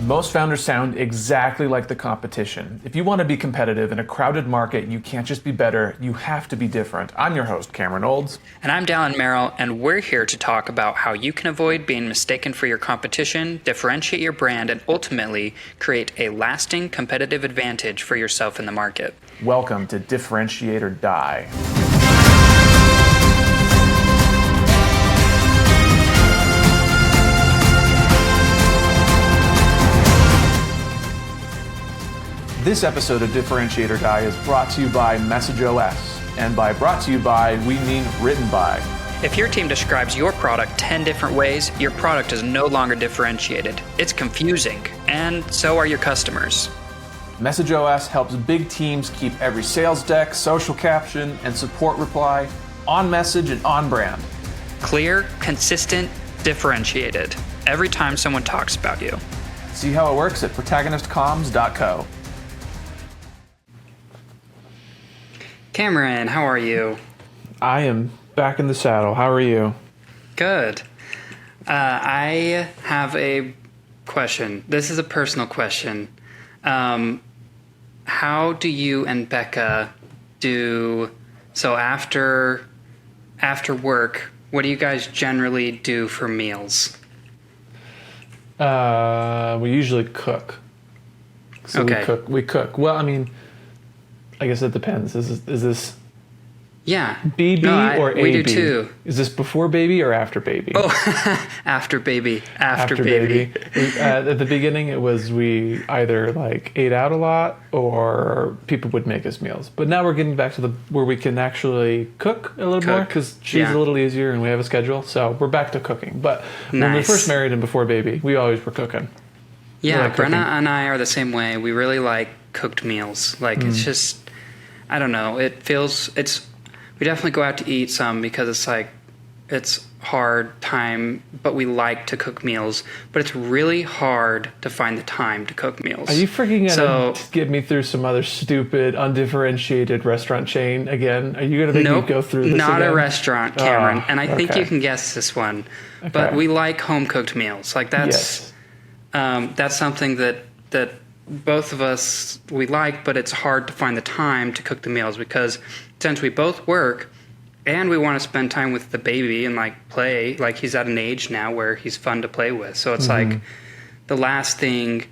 Most founders sound exactly like the competition. If you want to be competitive in a crowded market, you can't just be better, you have to be different. I'm your host, Cameron Olds. And I'm Dallin Merrill, and we're here to talk about how you can avoid being mistaken for your competition, differentiate your brand, and ultimately create a lasting competitive advantage for yourself in the market. Welcome to Differentiate or Die. This episode of Differentiate or Die is brought to you by MessageOS. And by brought to you by, we mean written by. If your team describes your product 10 different ways, your product is no longer differentiated. It's confusing, and so are your customers. MessageOS helps big teams keep every sales deck, social caption, and support reply on message and on brand. Clear, consistent, differentiated. Every time someone talks about you. See how it works at protagonistcomms.co. Cameron, how are you? I am back in the saddle. How are you? Good. I have a question. This is a personal question. How do you and Becca do, so after work, what do you guys generally do for meals? We usually cook. So okay. We cook. Well, I mean, I guess it depends. Is this BB or AB? We do too. Is this before baby or after baby? Oh, after baby. After baby. At the beginning, it was we either like ate out a lot or people would make us meals. But now we're getting back to where we can actually cook a little more because she's a little easier and we have a schedule. So we're back to cooking. But when we first married and before baby, we always were cooking. Yeah, Brenna and I are the same way. We really like cooked meals. Like it's just, I don't know. We definitely go out to eat some because it's hard time, but we like to cook meals. But it's really hard to find the time to cook meals. Are you freaking going to get me through some other stupid, undifferentiated restaurant chain again? Are you going to make me go through this not again? A restaurant, Cameron. And I think you can guess this one. Okay. But we like home-cooked meals. Like that's something that both of us we like, but it's hard to find the time to cook the meals because since we both work and we want to spend time with the baby and like play, like he's at an age now where he's fun to play with. So it's like the last thing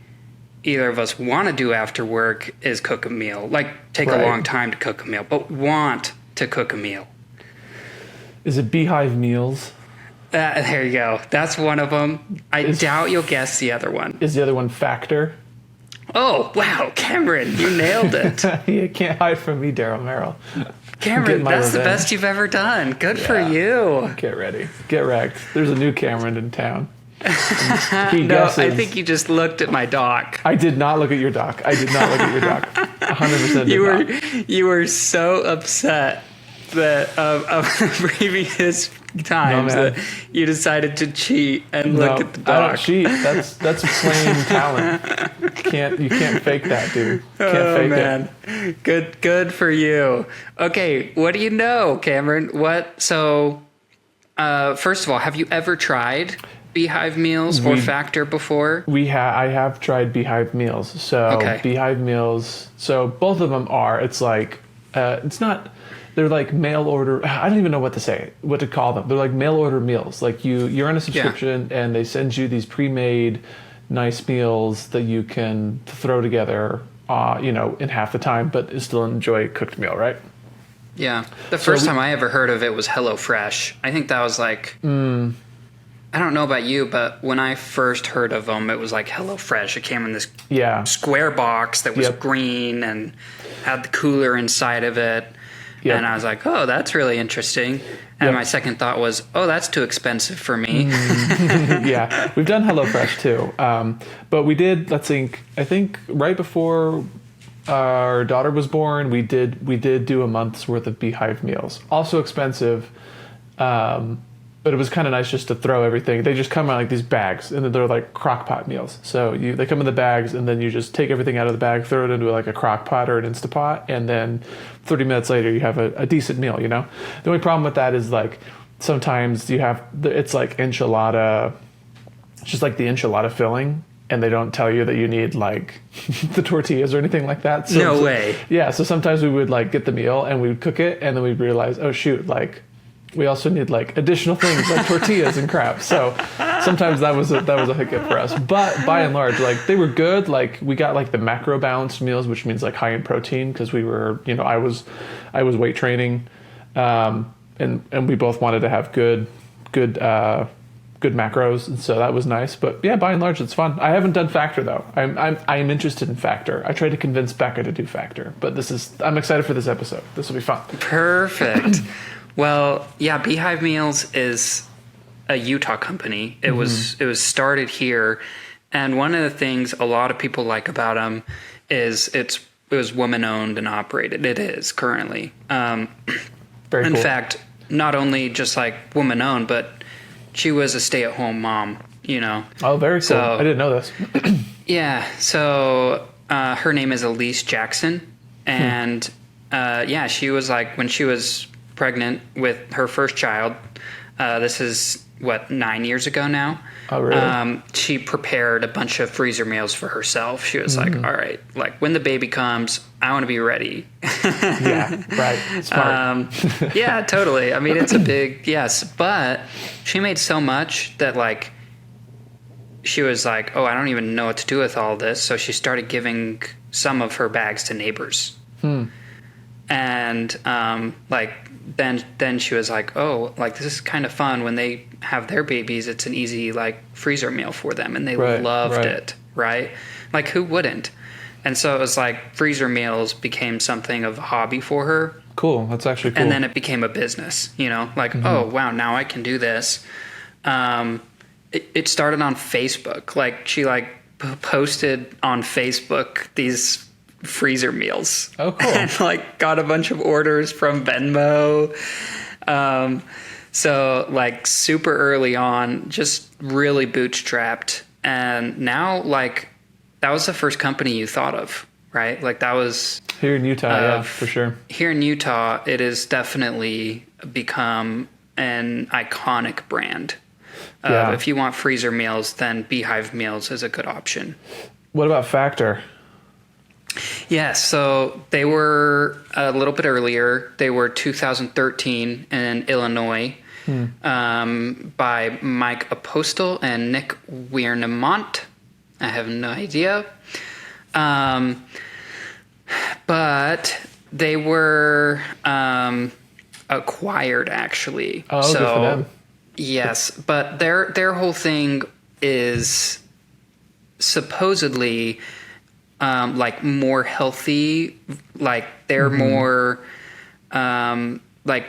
either of us want to do after work is cook a meal. Like take a long time to cook a meal, but want to cook a meal. Is it Beehive meals? There you go. That's one of them. I doubt you'll guess the other one. Is the other one Factor? Oh, wow, Cameron, you nailed it. You can't hide from me, Daryl Merrill. Cameron, that's the best you've ever done. Good for you. Get ready. Get wrecked. There's a new Cameron in town. I think you just looked at my doc. I did not look at your doc. 100% You were so upset that of previous times that you decided to cheat and look at the doc. I don't cheat. That's plain talent. You can't fake that, dude. Can't fake it. Good for you. Okay, what do you know, Cameron? So first of all, have you ever tried Beehive meals or Factor before? I have tried Beehive meals. So Beehive meals. So both of them are. It's like it's not. They're like mail order. I don't even know what to call them. They're like mail order meals. Like you're on a subscription and they send you these pre-made nice meals that you can throw together, in half the time, but still enjoy a cooked meal, right? Yeah. The first time I ever heard of it was HelloFresh. I think that was like, I don't know about you, but when I first heard of them, it was like HelloFresh. It came in this square box that was green and had the cooler inside of it. Yep. And I was like, oh, that's really interesting. And my second thought was, oh, that's too expensive for me. Yeah, we've done HelloFresh too. But we did, I think right before our daughter was born, we did do a month's worth of Beehive meals. Also expensive, but it was kind of nice just to throw everything. They just come out like these bags, and they're like crock pot meals. So they come in the bags, and then you just take everything out of the bag, throw it into like a crock pot or an Instapot, and then 30 minutes later you have a decent meal, The only problem with that is like sometimes it's like enchilada, it's just like the enchilada filling and they don't tell you that you need like the tortillas or anything like that. So, no way. Yeah. So sometimes we would like get the meal and we would cook it, and then we'd realize, oh shoot, like we also need like additional things like tortillas and crap. So sometimes that was a hiccup for us. But by and large, like they were good. Like we got like the macro balanced meals, which means like high in protein, because we were, I was weight training, and we both wanted to have good macros, and so that was nice. But yeah, by and large, it's fun. I haven't done Factor though. I'm interested in Factor. I tried to convince Becca to do Factor, but I'm excited for this episode. This will be fun. Perfect. Well, yeah, Beehive Meals is a Utah company. It was started here, and one of the things a lot of people like about them is it was woman owned and operated. It is currently. Very cool. In fact, not only just like woman owned, but she was a stay-at-home mom, Oh, very cool. So, I didn't know this. Yeah. So her name is Elise Jackson. And she was like, when she was pregnant with her first child, this is, 9 years ago now? Oh, really? She prepared a bunch of freezer meals for herself. She was like, all right, like when the baby comes, I want to be ready. Yeah, right. Smart. Yeah, totally. I mean, it's a big yes, but she made so much that like she was like, oh, I don't even know what to do with all this. So she started giving some of her bags to neighbors. And then she was like, oh, like this is kind of fun. When they have their babies, it's an easy like freezer meal for them, and they loved it, right? Like who wouldn't? And so it was like freezer meals became something of a hobby for her. Cool. That's actually cool. And then it became a business, like, oh, wow, now I can do this. It started on Facebook. Like she like posted on Facebook these freezer meals. Oh, cool. And like got a bunch of orders from Venmo. So like super early on, just really bootstrapped. And now like that was the first company you thought of, right? Like that was here in Utah, yeah, for sure. Here in Utah, it has definitely become an iconic brand. If you want freezer meals, then Beehive Meals is a good option. What about Factor? Yeah, so they were a little bit earlier. They were 2013 in Illinois by Mike Apostel and Nick Wiernemont. I have no idea. But they were acquired, actually. Oh, so, good for them. Yes, but their whole thing is supposedly like more healthy. Like they're more like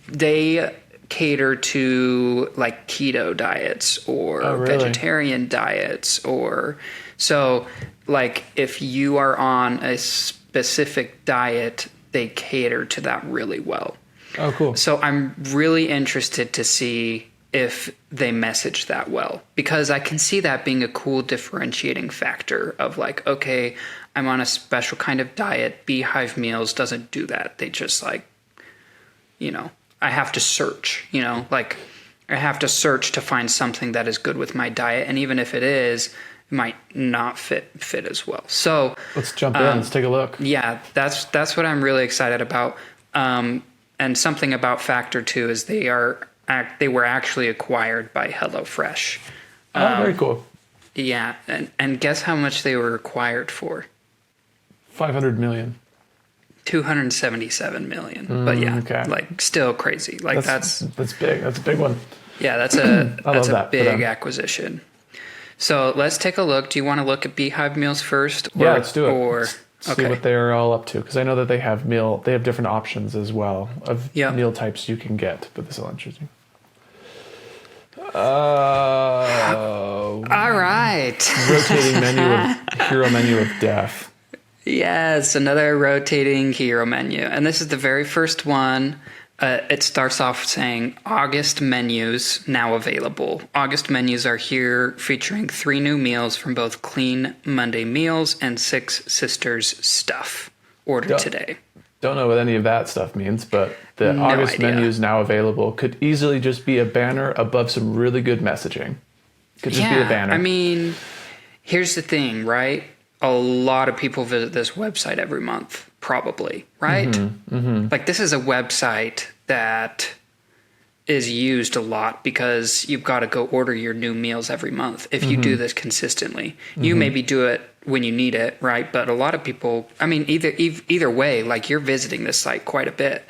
they cater to like keto diets or vegetarian diets, or so like if you are on a specific diet, they cater to that really well. Oh, cool. So I'm really interested to see if they message that well, because I can see that being a cool differentiating factor of like, okay, I'm on a special kind of diet. Beehive Meals doesn't do that. They just like, I have to search, like I have to search to find something that is good with my diet. And even if it is, it might not fit as well. So let's jump in. Let's take a look. Yeah, that's what I'm really excited about. And something about Factor too is they were actually acquired by HelloFresh. Oh, very cool. Yeah, and guess how much they were acquired for? 500 million. 277 million. But yeah, like still crazy. Like that's big. That's a big one. Yeah, that's a big acquisition. So let's take a look. Do you want to look at Beehive Meals first? Yeah, let's do it. See what they're all up to, because I know that they have different options as well of meal types you can get, but this is all interesting. All right. Hero menu of death. Yes, another rotating hero menu. And this is the very first one. It starts off saying August menus now available. August menus are here, featuring 3 new meals from both Clean Monday Meals and Six Sisters Stuff. Order today. Don't know what any of that stuff means, but the August menus now available could easily just be a banner above some really good messaging. Could just be a banner. I mean, here's the thing, right? A lot of people visit this website every month, probably, right? Like this is a website that is used a lot because you've got to go order your new meals every month. If you do this consistently, you maybe do it when you need it, right? But a lot of people, I mean, either way, like you're visiting this site quite a bit.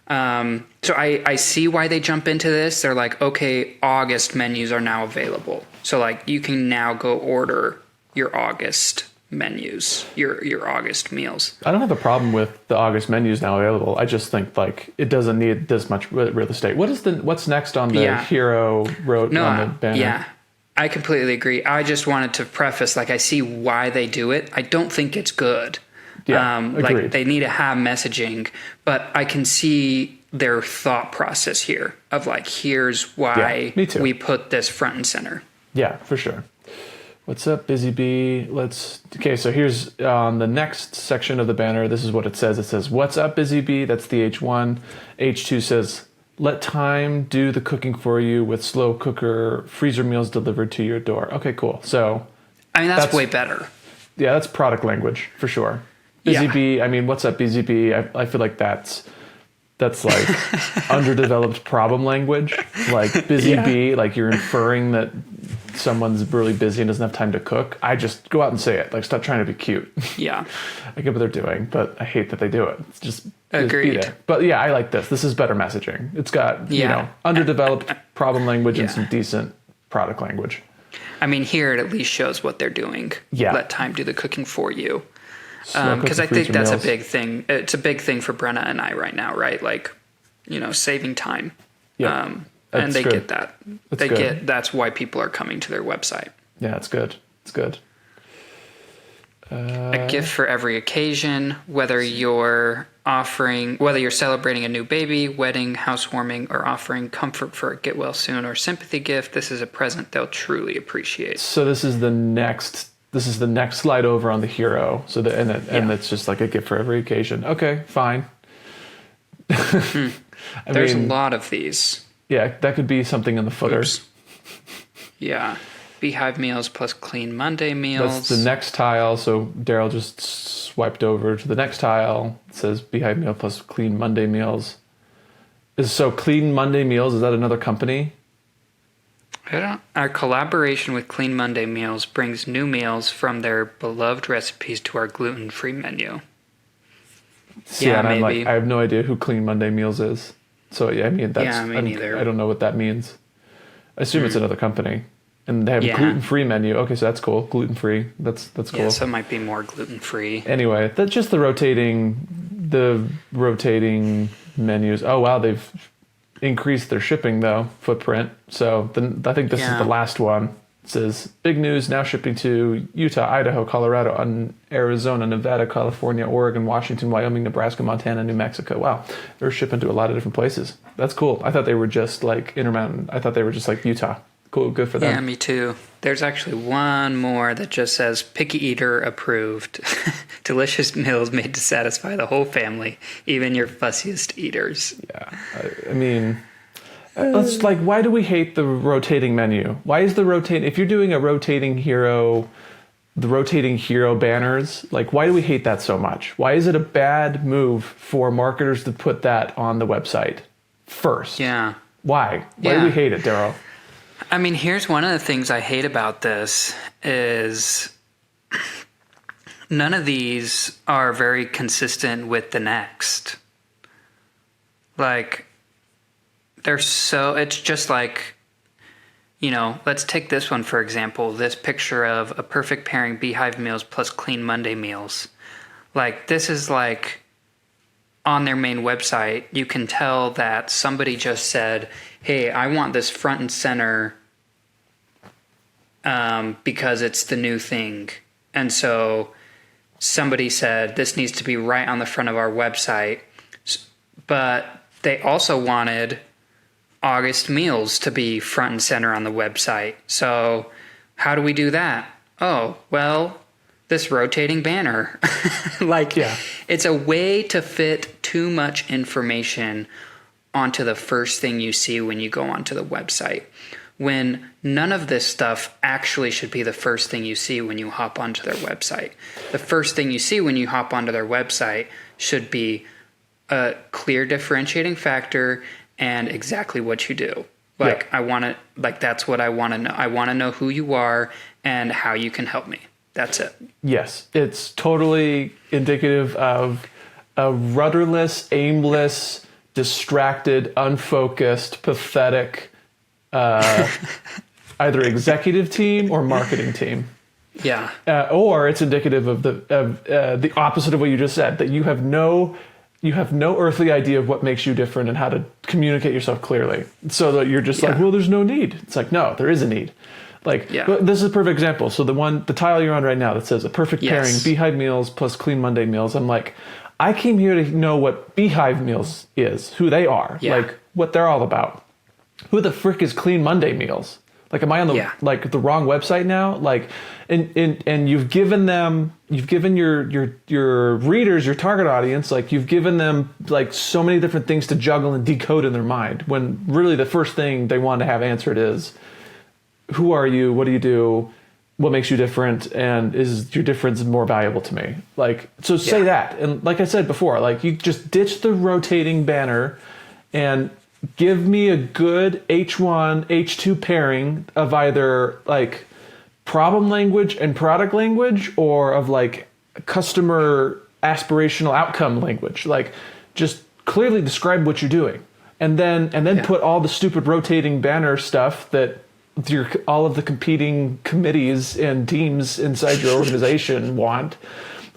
So I see why they jump into this. They're like, okay, August menus are now available. So like you can now go order your August menus, your August meals. I don't have a problem with the August menus now available. I just think like it doesn't need this much real estate. What's next on the hero road on the banner? Yeah, I completely agree. I just wanted to preface, like I see why they do it. I don't think it's good. Yeah, like they need to have messaging, but I can see their thought process here of like, here's why we put this front and center. Yeah, for sure. What's up, Busy Bee? Okay, so here's on the next section of the banner. This is what it says. It says, what's up, Busy Bee? That's the H1. H2 says, let time do the cooking for you with slow cooker freezer meals delivered to your door. Okay, cool. So, I mean, that's way better. Yeah, that's product language for sure. Busy Bee, I mean, what's up, Busy Bee? I feel like that's like underdeveloped problem language. Like Busy Bee, like you're inferring that someone's really busy and doesn't have time to cook. I just go out and say it. Like, stop trying to be cute. Yeah. I get what they're doing, but I hate that they do it. It's just agreed. Be there. But yeah, I like this. This is better messaging. It's got, underdeveloped problem language and some decent product language. I mean, here it at least shows what they're doing. Yeah. Let time do the cooking for you. Because I think that's a big thing. It's a big thing for Brenna and I right now, right? Like, saving time. Yeah. And they get that. That's why people are coming to their website. Yeah, it's good. It's good. A gift for every occasion, whether you're celebrating a new baby, wedding, housewarming, or offering comfort for a get well soon or sympathy gift, this is a present they'll truly appreciate. So this is the next slide over on the hero. So and it's just like a gift for every occasion. Okay, fine. There's a lot of these. Yeah, that could be something in the footer. Oops. Yeah. Beehive meals plus Clean Monday meals. That's the next tile. So Daryl just swiped over to the next tile. It says Beehive meal plus Clean Monday meals. So Clean Monday meals, is that another company? Our collaboration with Clean Monday meals brings new meals from their beloved recipes to our gluten-free menu. Maybe. I have no idea who Clean Monday meals is. So yeah, I mean me neither. I don't know what that means. I assume it's another company, and they have a gluten-free menu. Okay, so that's cool. Gluten-free. That's cool. Yeah, so it might be more gluten-free. Anyway, that's just the rotating menus. Oh wow, they've increased their shipping footprint. So I think this is the last one. It says, big news, now shipping to Utah, Idaho, Colorado, Arizona, Nevada, California, Oregon, Washington, Wyoming, Nebraska, Montana, New Mexico. Wow, they're shipping to a lot of different places. That's cool. I thought they were just like Intermountain. I thought they were just like Utah. Cool, good for them. Yeah, me too. There's actually one more that just says, picky eater approved. Delicious meals made to satisfy the whole family, even your fussiest eaters. Yeah, I mean... It's like, why do we hate the rotating menu? Why is if you're doing the rotating hero banners, like, why do we hate that so much? Why is it a bad move for marketers to put that on the website first? Yeah. Why? Why do we hate it, Daryl? I mean, here's one of the things I hate about this is none of these are very consistent with the next. Like... it's just like, let's take this one, for example, this picture of a perfect pairing Beehive meals plus Clean Monday meals. Like, this is like on their main website, you can tell that somebody just said, hey, I want this front and center because it's the new thing. And so somebody said, this needs to be right on the front of our website. But they also wanted August meals to be front and center on the website. So how do we do that? Oh, well, this rotating banner. It's a way to fit too much information onto the first thing you see when you go onto the website. when none of this stuff actually should be the first thing you see when you hop onto their website. The first thing you see when you hop onto their website should be a clear differentiating factor and exactly what you do. Like, that's what I want to know. I want to know who you are and how you can help me. That's it. Yes. It's totally indicative of a rudderless, aimless, distracted, unfocused, pathetic, either executive team or marketing team. Yeah. Or it's indicative of the opposite of what you just said, that you have no earthly idea of what makes you different and how to communicate yourself clearly. So that you're just like, well, there's no need. It's like, no, there is a need. Like, this is a perfect example. So the tile you're on right now that says a perfect pairing, Beehive meals plus Clean Monday meals. I'm like, I came here to know what Beehive meals is, who they are, like what they're all about. Who the frick is Clean Monday meals? Like, am I on the the wrong website now? Like, and you've given your readers, your target audience, like you've given them like so many different things to juggle and decode in their mind, when really the first thing they want to have answered is, who are you? What do you do? What makes you different? And is your difference more valuable to me? Like, so say that. And like I said before, like you just ditch the rotating banner and give me a good H1, H2 pairing of either like problem language and product language, or of like customer aspirational outcome language. Like, just clearly describe what you're doing. And then put all the stupid rotating banner stuff that all of the competing committees and teams inside your organization want.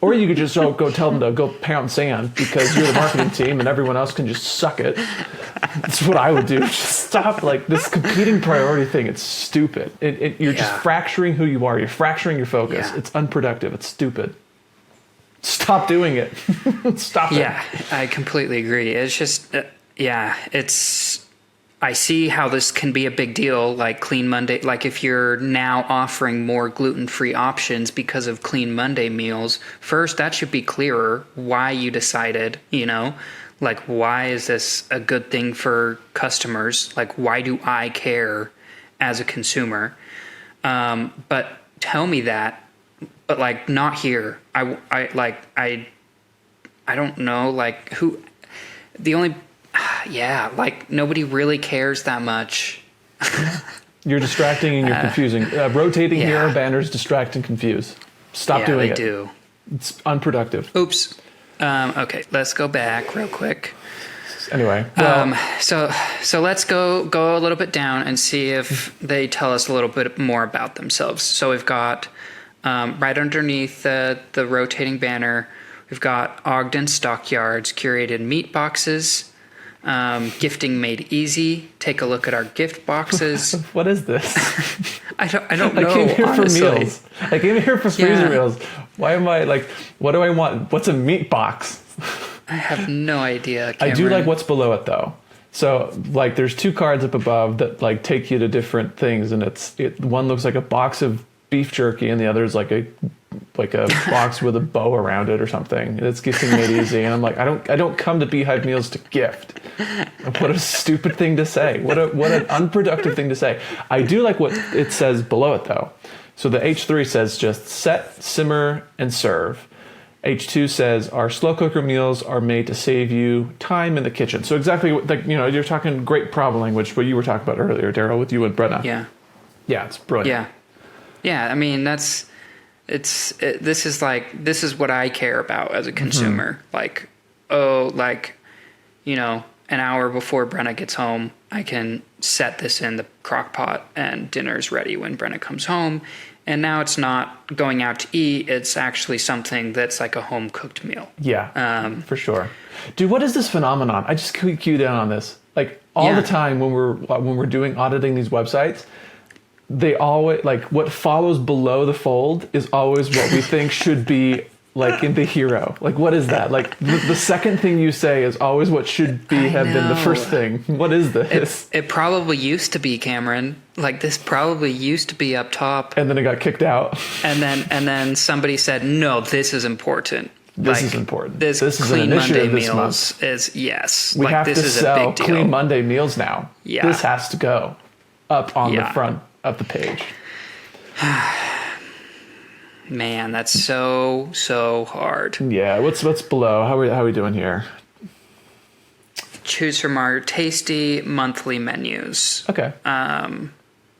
Or you could just go tell them to go pound sand because you're the marketing team and everyone else can just suck it. That's what I would do. Just stop, like, this competing priority thing. It's stupid. You're just fracturing who you are. You're fracturing your focus. Yeah. It's unproductive. It's stupid. Stop doing it. Stop it. Yeah, I completely agree. It's just, I see how this can be a big deal, like Clean Monday. Like, if you're now offering more gluten-free options because of Clean Monday meals, first, that should be clearer why you decided, like, why is this a good thing for customers? Like, why do I care as a consumer? But tell me that, but like, not here. I don't know, like, who, the only, like, nobody really cares that much. You're distracting and you're confusing. Rotating here banners distract and confuse. Stop doing it. They do. It's unproductive. Oops. Okay, let's go back real quick. Anyway. So let's go a little bit down and see if they tell us a little bit more about themselves. So we've got right underneath the rotating banner, we've got Ogden Stockyards curated meat boxes. Gifting made easy. Take a look at our gift boxes. What is this? I don't know. I came here honestly. for meals. I came here for freezer meals. Why am I like? What do I want? What's a meat box? I have no idea, Cameron. I do like what's below it though. So like, there's two cards up above that like take you to different things, and one looks like a box of beef jerky, and the other is like a box with a bow around it or something. And it's gifting made easy. And I'm like, I don't come to Beehive Meals to gift. What a stupid thing to say. What an unproductive thing to say. I do like what it says below it though. So the H3 says just set, simmer, and serve. H2 says our slow cooker meals are made to save you time in the kitchen. So exactly what, like, you're talking great problem language, what you were talking about earlier, Daryl, with you and Brenna. Yeah. Yeah, it's brilliant. Yeah. I mean, this is what I care about as a consumer. Mm-hmm. An hour before Brenna gets home, I can set this in the crock pot and dinner's ready when Brenna comes home. And now it's not going out to eat. It's actually something that's like a home cooked meal. Yeah, for sure. Dude, what is this phenomenon? I just cue down on this. Like, all the time when we're auditing these websites, they always, like, what follows below the fold is always what we think should be like in the hero. Like, what is that? Like, the second thing you say is always what should have been the first thing. What is this? It probably used to be, Cameron. Like, this probably used to be up top, and then it got kicked out. And then somebody said, "No, this is important. This is important. This is Clean Monday meals is yes. We have this to is sell a big deal. Clean Monday meals now. Yeah, this has to go." up on the front of the page. Man, that's so hard. Yeah, what's below? How are we doing here? Choose from our tasty monthly menus. Okay.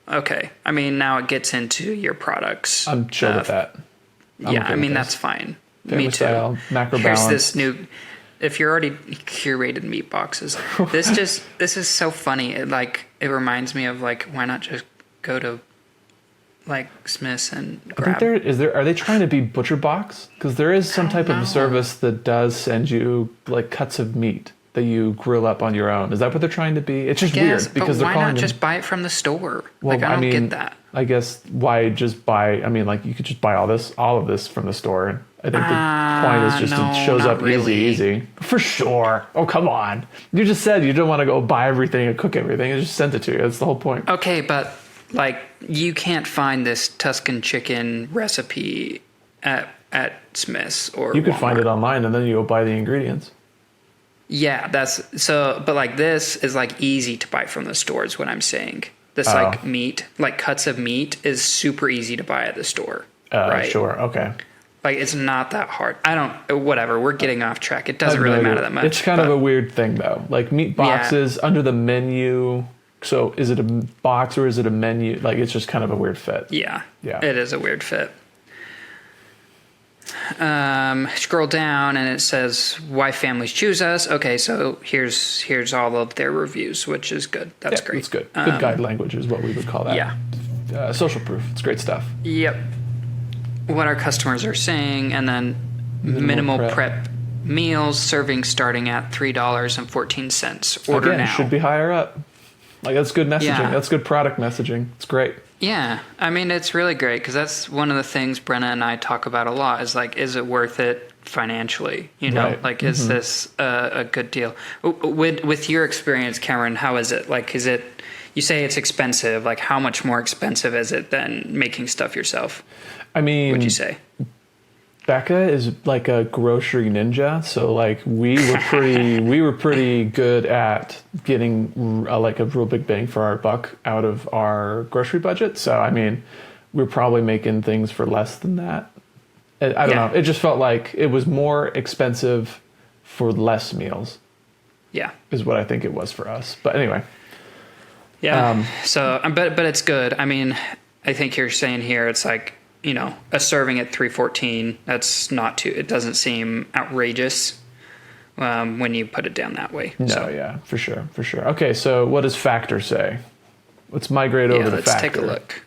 Okay. I mean, now it gets into your products. I'm chill with that. I mean, that's fine. Family Me too. style, macro Here's balance. this new. If you're already curated meat boxes, this is so funny. It reminds me of why not just go to Smith's and grab. I think are they trying to be butcher box? Because there is some type of service that does send you cuts of meat that you grill up on your own. Is that what they're trying to be? It's just weird because they're calling why not just buy it from the store? Well, I don't get that. I guess why just buy? I mean, you could just buy all of this from the store. I think the point is just it shows up really. easy. For sure. Oh, come on. You just said you don't want to go buy everything and cook everything. I just sent it to you. That's the whole point. Okay, but you can't find this Tuscan chicken recipe at Smith's or you could Walmart. find it online and then you go buy the ingredients. Yeah, that's so. But this is easy to buy from the store. Is what I'm saying. This meat, cuts of meat, is super easy to buy at the store. Right? Sure. Okay. It's not that hard. I don't. Whatever. We're getting off track. It doesn't really matter that much. It's kind of a weird thing though. Meat boxes under the menu. So is it a box or is it a menu? It's just kind of a weird fit. Yeah. Yeah. It is a weird fit. Scroll down and it says why families choose us. Okay, so here's all of their reviews, which is good. That's great. It's good. Good guide language is what we would call that. Yeah. Social proof. It's great stuff. Yep. What our customers are saying, and then minimal prep meals serving starting at $3.14. Order now. Should be higher up. That's good messaging. Yeah. That's good product messaging. It's great. Yeah, I mean, it's really great because that's one of the things Brenna and I talk about a lot is is it worth it financially? Right. Is this a good deal? With your experience, Cameron, how is it? Is it, you say it's expensive, how much more expensive is it than making stuff yourself? I mean, would you say? Becca is a grocery ninja, so we were pretty good at getting a real big bang for our buck out of our grocery budget. So I mean, we're probably making things for less than that. I don't know. It just felt like it was more expensive for less meals. Yeah, is what I think it was for us. But anyway. Yeah. But it's good. I mean, I think you're saying here it's a serving at $3.14, that's not too, it doesn't seem outrageous when you put it down that way. No, yeah, for sure. Okay, so what does Factor say? Let's migrate over to Factor. Let's take a look.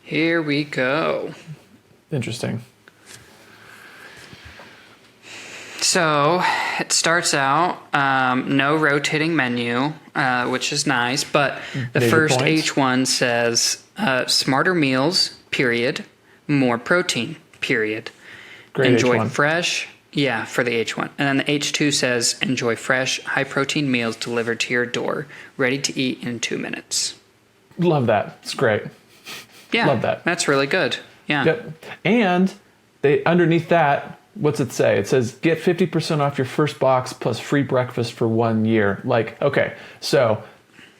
Here we go. Interesting. So it starts out no rotating menu, which is nice, but the Major first points. H1 says smarter meals, period, more protein, period. Great Enjoy H1. fresh, for the H1. And then the H2 says enjoy fresh, high protein meals delivered to your door, ready to eat in 2 minutes. Love that. It's great. Yeah, love that. That's really good. Yeah. Yep. And they underneath that, what's it say? It says get 50% off your first box plus free breakfast for 1 year. Okay, so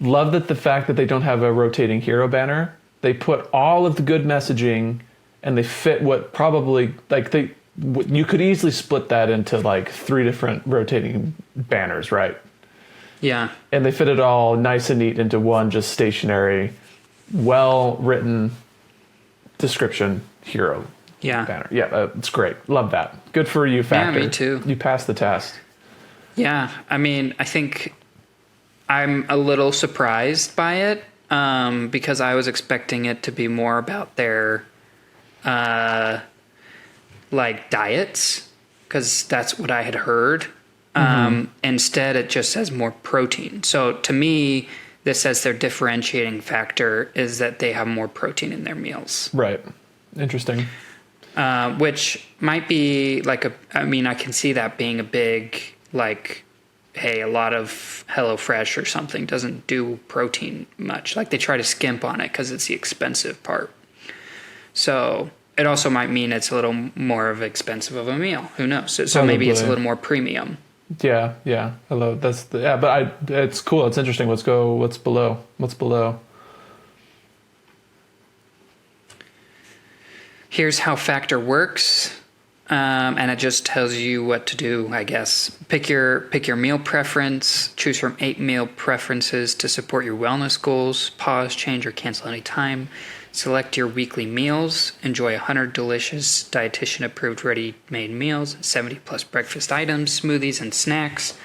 love that the fact that they don't have a rotating hero banner. They put all of the good messaging and they fit what probably you could easily split that into 3 different rotating banners, right? Yeah. And they fit it all nice and neat into one just stationary, well-written description hero banner. Yeah, it's great. Love that. Good for you, Factor. Yeah, me too. You passed the test. Yeah, I mean, I think I'm a little surprised by it because I was expecting it to be more about their diets, because that's what I had heard. Instead, it just says more protein. So to me, this says their differentiating factor is that they have more protein in their meals. Right. Interesting. Which might be I can see that being a big, hey, a lot of HelloFresh or something doesn't do protein much. They try to skimp on it because it's the expensive part. So it also might mean it's a little more of expensive of a meal. Who knows? So maybe it's a little more premium. Yeah, yeah. Hello. But it's cool. It's interesting. Let's go. What's below? What's below? Here's how Factor works. And it just tells you what to do, I guess. Pick your meal preference. Choose from 8 meal preferences to support your wellness goals. Pause, change, or cancel any time. Select your weekly meals. Enjoy 100 delicious dietitian-approved ready-made meals, 70-plus breakfast items, smoothies, and snacks.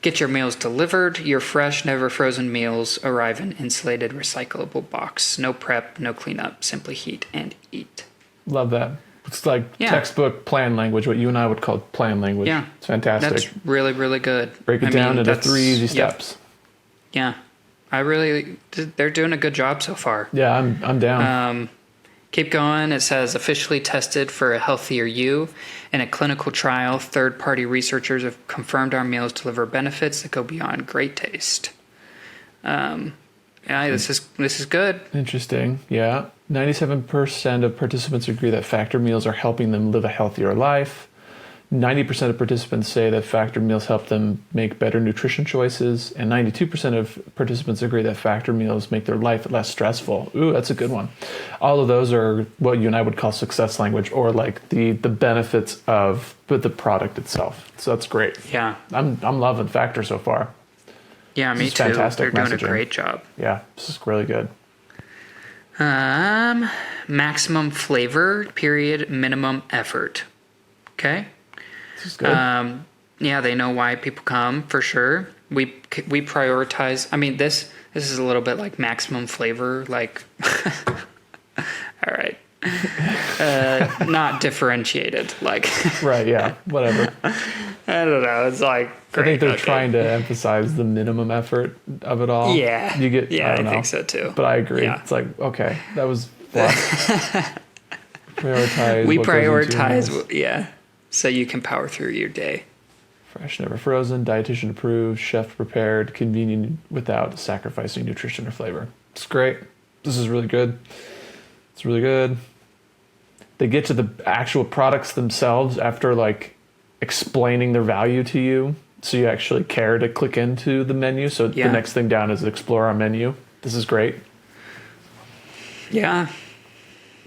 Get your meals delivered. Your fresh, never frozen meals arrive in insulated, recyclable box. No prep, no cleanup. Simply heat and eat. Love that. It's like textbook plan language, what you and I would call plan language. Yeah. It's fantastic. That's really, really good. Break it down into 3 easy steps. Yeah. They're doing a good job so far. Yeah, I'm down. Keep going. It says officially tested for a healthier you. In a clinical trial, third-party researchers have confirmed our meals deliver benefits that go beyond great taste. This is good. Interesting. Yeah. 97% of participants agree that Factor meals are helping them live a healthier life. 90% of participants say that Factor meals help them make better nutrition choices. And 92% of participants agree that Factor meals make their life less stressful. Ooh, that's a good one. All of those are what you and I would call success language, or like the benefits of the product itself. So that's great. Yeah. I'm loving Factor so far. Yeah, me too. Fantastic. They're doing a great job. Yeah, this is really good. Maximum flavor, period, minimum effort. Okay? This is good. Yeah, they know why people come, for sure. We prioritize. I mean, this is a little bit like maximum flavor, like... All right. Not differentiated, like... Right, yeah, whatever. I don't know. It's like great. I think they're trying to emphasize the minimum effort of it all. Yeah. You get. Yeah, I don't know, think so too. But I agree. Yeah. It's like, okay, that was prioritize. We what goes into prioritize. your meals. Yeah. So you can power through your day. Fresh, never frozen, dietitian approved, chef prepared, convenient without sacrificing nutrition or flavor. It's great. This is really good. It's really good. They get to the actual products themselves after like explaining their value to you, so you actually care to click into the menu. So the next thing down is explore our menu. This is great. Yeah.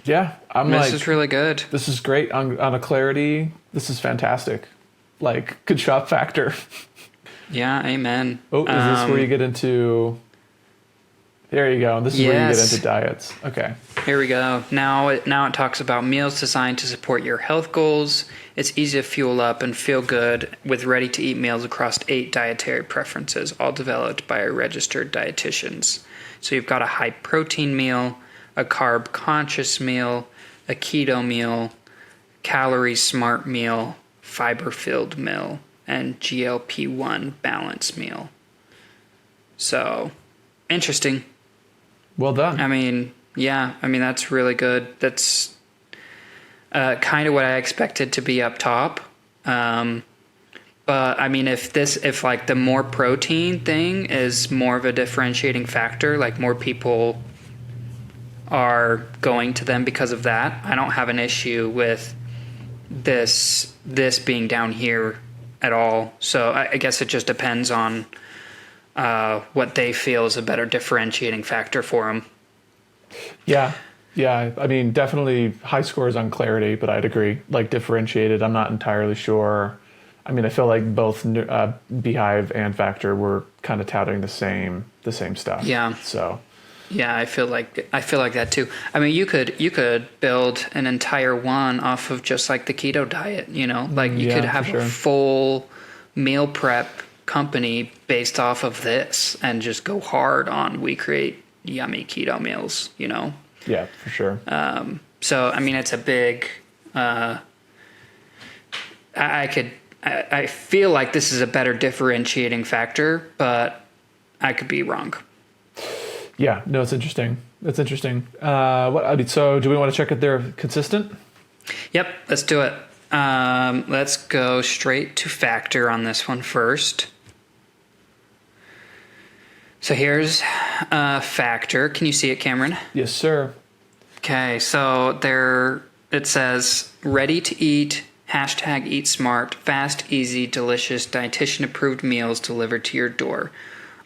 Yeah. This is really good. This is great on a clarity. This is fantastic. Like, good shop Factor. Yeah. Amen. Oh, is this where you get into... There you go. This is where you get into diets. Okay. Here we go. Now it talks about meals designed to support your health goals. It's easy to fuel up and feel good with ready-to-eat meals across 8 dietary preferences, all developed by our registered dietitians. So you've got a high-protein meal, a carb-conscious meal, a keto meal, calorie-smart meal, fiber-filled meal, and GLP-1 balance meal. So, interesting. Well done. I mean, that's really good. That's kind of what I expected to be up top. But I mean, if like the more protein thing is more of a differentiating factor, like more people are going to them because of that, I don't have an issue with this being down here at all. So I guess it just depends on what they feel is a better differentiating factor for them. Yeah. I mean, definitely high scores on clarity, but I'd agree. Like differentiated, I'm not entirely sure. I mean, I feel like both Beehive and Factor were kind of touting the same stuff. Yeah. So. Yeah, I feel like that too. I mean, you could build an entire one off of just like the keto diet. You know, like you could have a full meal prep company based off of this and just go hard on we create yummy keto meals, you know? Yeah, for sure. So, I mean, it's a big, I feel like this is a better differentiating factor, but I could be wrong. Yeah, no, it's interesting. So do we want to check if they're consistent? Yep, let's do it. Let's go straight to Factor on this one first. So here's Factor. Can you see it, Cameron? Yes, sir. Okay, so it says ready to eat, #eat smart, fast, easy, delicious, dietitian approved meals delivered to your door.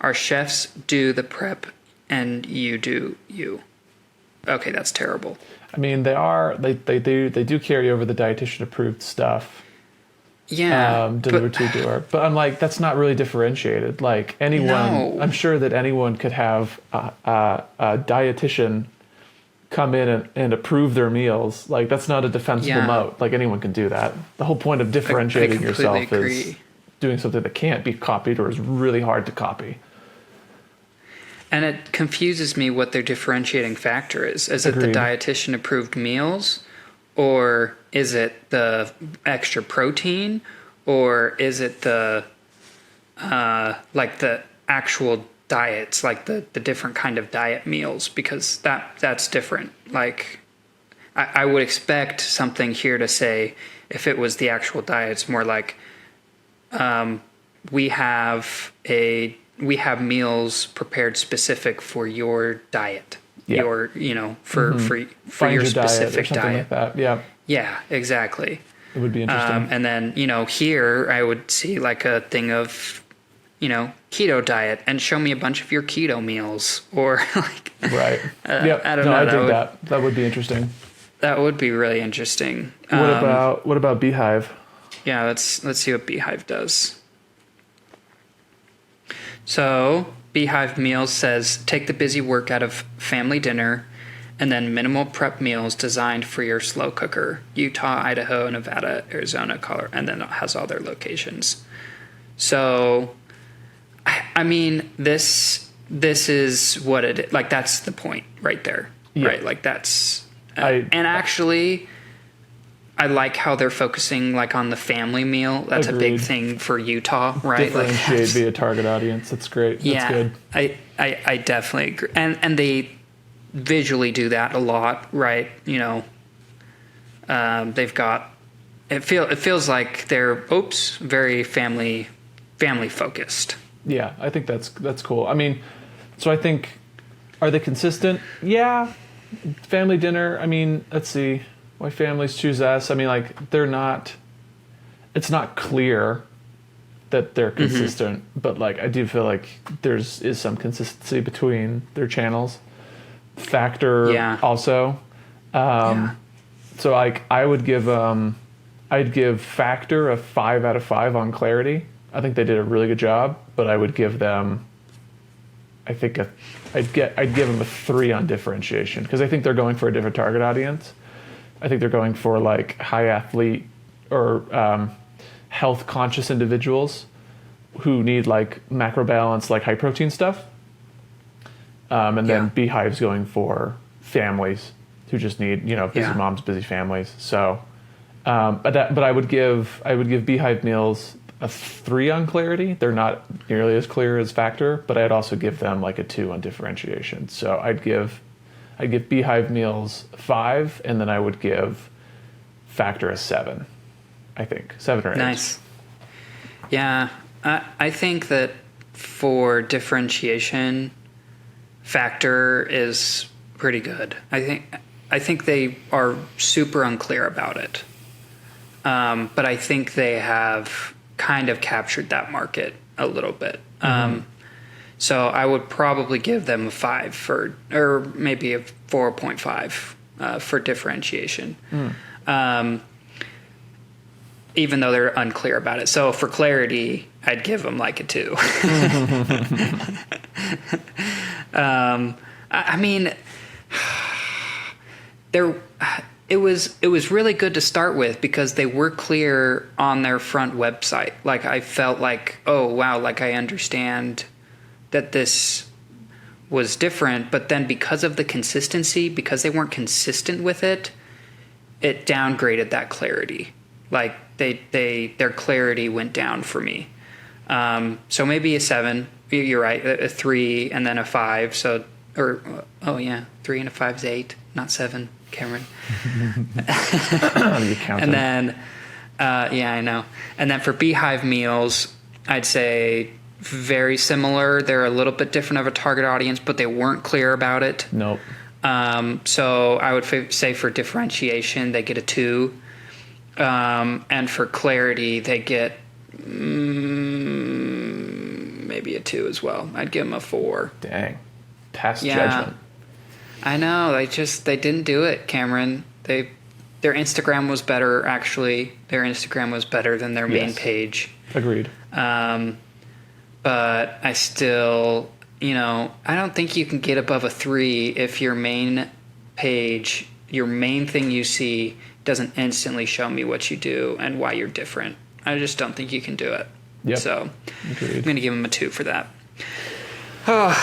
Our chefs do the prep and you do you. Okay, that's terrible. I mean, they do carry over the dietitian approved stuff. Yeah, Delivered to your door. But I'm like, that's not really differentiated. Like anyone, No. I'm sure that anyone could have a dietitian come in and approve their meals. Like that's not a defensible moat. Like anyone can do that. The whole point of differentiating yourself is doing something that can't be copied or is really hard to copy. And it confuses me what their differentiating factor is. Is it the dietitian approved meals? Or is it the extra protein? Or is it the like the actual diets, like the different kind of diet meals? Because that's different. Like I would expect something here to say, if it was the actual diet, it's more like we have meals prepared specific for your diet. Yeah. Your, for your specific diet. Like that. Yeah. Yeah, exactly. It would be interesting. And then, here I would see like a thing of, keto diet and show me a bunch of your keto meals or like. Right. Yeah. I don't know. I think that would be interesting. That would be really interesting. What about Beehive? Yeah, let's see what Beehive does. So Beehive Meals says, take the busy work out of family dinner and then minimal prep meals designed for your slow cooker. Utah, Idaho, Nevada, Arizona, Colorado, and then it has all their locations. So, I mean, this is what it is. Like, that's the point right there. Yeah. Right? Like, that's... and actually... I like how they're focusing like on the family meal. That's a big thing for Utah, right? Differentiate via target audience. That's great. That's good. I definitely agree. And they visually do that a lot, right? They've got it feels like they're very family focused. Yeah, I think that's cool. I mean, so I think, are they consistent? Yeah. Family dinner. I mean, let's see. Why families choose us? I mean, like it's not clear that they're consistent, but like I do feel like is some consistency between their channels. Factor also. So like I would give I'd give Factor a 5 out of 5 on clarity. I think they did a really good job, but I would give them I'd give them a 3 on differentiation because I think they're going for a different target audience. I think they're going for like high athlete or health conscious individuals who need like macro balance, like high protein stuff. And then Beehive's going for families who just need, busy moms, busy families. So, but I would give Beehive meals a 3 on clarity. They're not nearly as clear as Factor, but I'd also give them like a 2 on differentiation. So I'd give Beehive meals 5, and then I would give Factor a 7. I think 7 or 8. Nice. Yeah, I think that for differentiation, Factor is pretty good. I think they are super unclear about it, but I think they have kind of captured that market a little bit. So I would probably give them a 5 or maybe a 4.5 for differentiation, even though they're unclear about it. So for clarity, I'd give them like a 2. I mean, it was really good to start with because they were clear on their front website. Like I felt like, oh wow, like I understand that this was different, but then because of the consistency, because they weren't consistent with it, it downgraded that clarity. Like their clarity went down for me. So maybe a 7. You're right, a 3 and then a 5. So, 3 and a 5 is 8, not 7, Cameron. And then, I know. And then for Beehive meals, I'd say very similar. They're a little bit different of a target audience, but they weren't clear about it. Nope. So I would say for differentiation, they get a 2. And for clarity, they get maybe a 2 as well. I'd give them a 4. Dang. Past judgment. I know. They didn't do it, Cameron. Their Instagram was better, actually. Their Instagram was better than their main page. Agreed. But I still, I don't think you can get above a 3 if your main page, your main thing you see, doesn't instantly show me what you do and why you're different. I just don't think you can do it. Yep. So Agreed. I'm going to give him a 2 for that. Wow,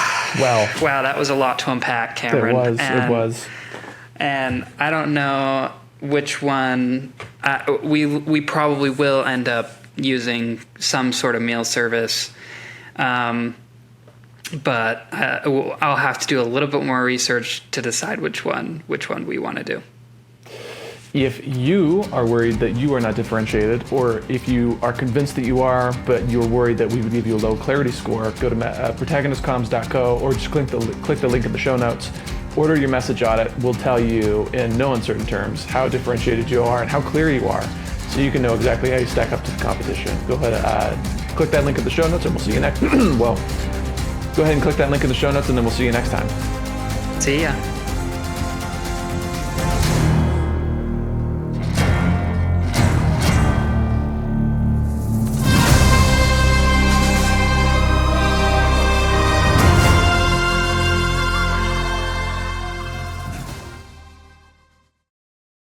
that was a lot to unpack, Cameron. It was. And I don't know which one. We probably will end up using some sort of meal service, but I'll have to do a little bit more research to decide which one we want to do. If you are worried that you are not differentiated, or if you are convinced that you are, but you're worried that we would give you a low clarity score, go to protagonistcomms.co or just click the link in the show notes. Order your message audit. We'll tell you in no uncertain terms how differentiated you are and how clear you are, so you can know exactly how you stack up to the competition. Go ahead, click that link in the show notes, and we'll see you next. Well, go ahead and click that link in the show notes, and then we'll see you next time. See ya.